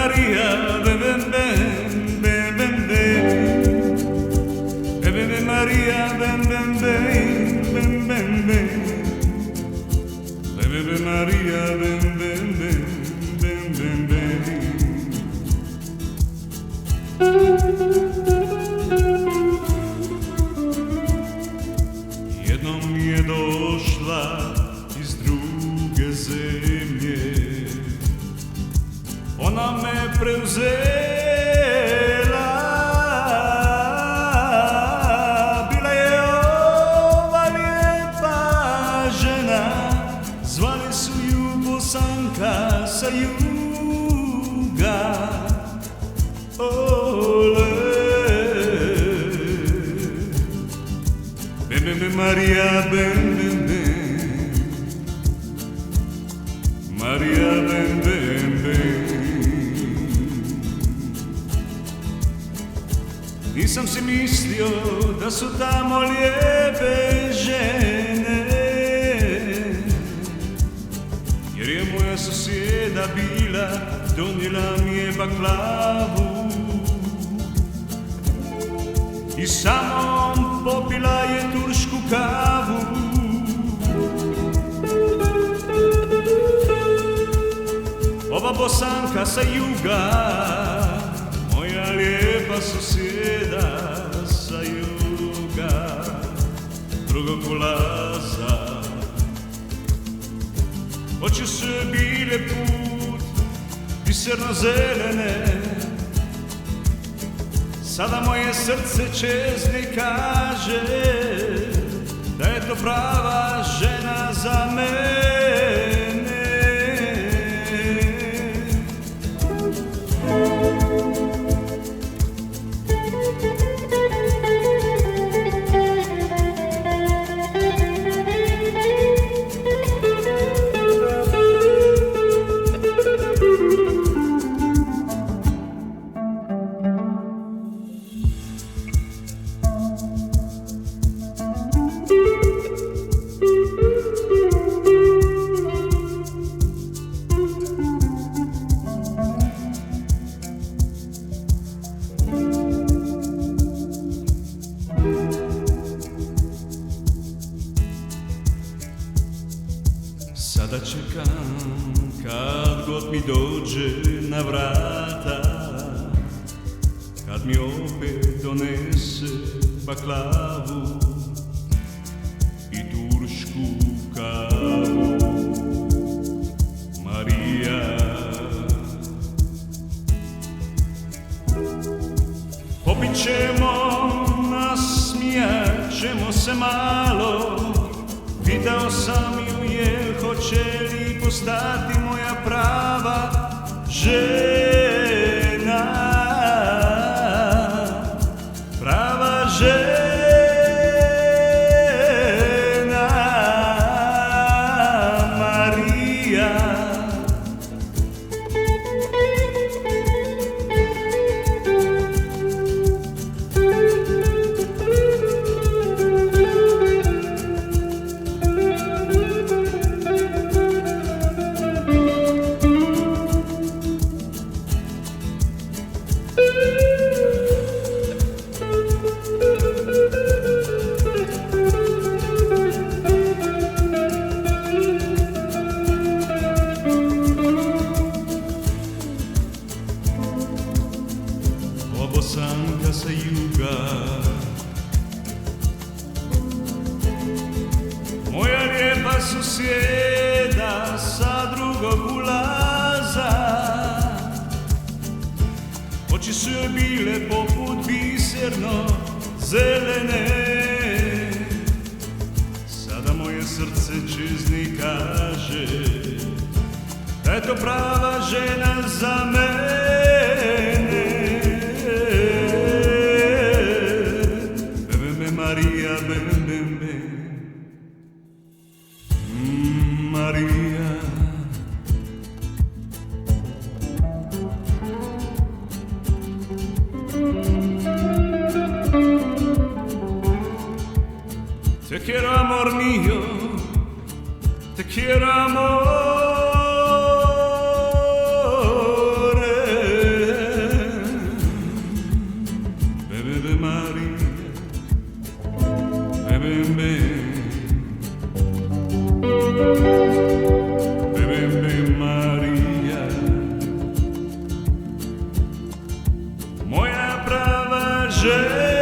Maria, bebe, bebe, bebe, bebe Maria, bebe, bebe, bebe, bebe Maria, bebe, bebe, bebe. Jednom je došla iz druge zemlje, ona me preuzela, bila je ova lijepa žena, zvali su ju Bosanka sa juga. Ole, bebe Maria, bebe, Maria, bebe. Nisam si mislio da su tamo lijepe žene, jer je moja susjeda bila, donijela mi je baklavu i samo popila je turšku kavu. Ova Bosanka sa juga, moja lijepa susjeda sa juga, drugog ulaza. Oči su joj bile put biserno zelene, sada moje srce čezni kaže da je to prava žena za mene. Sada čekam kad god mi dođe na vrata, kad mi opet donese baklavu i turšku kavu. Marija, popit ćemo, nasmijat ćemo se malo. Pitao sam ju je hoće li postati moja prava žena, prava žena. Marija, Bosanka sa juga, moja lijepa susjeda sa drugog ulaza. Oči su joj bile poput biserno zelene, sada moje srce čezni kaže da je to prava žena za mene. Maria, bebe, Maria. Te quiero, amor mío, te quiero, amor. kaže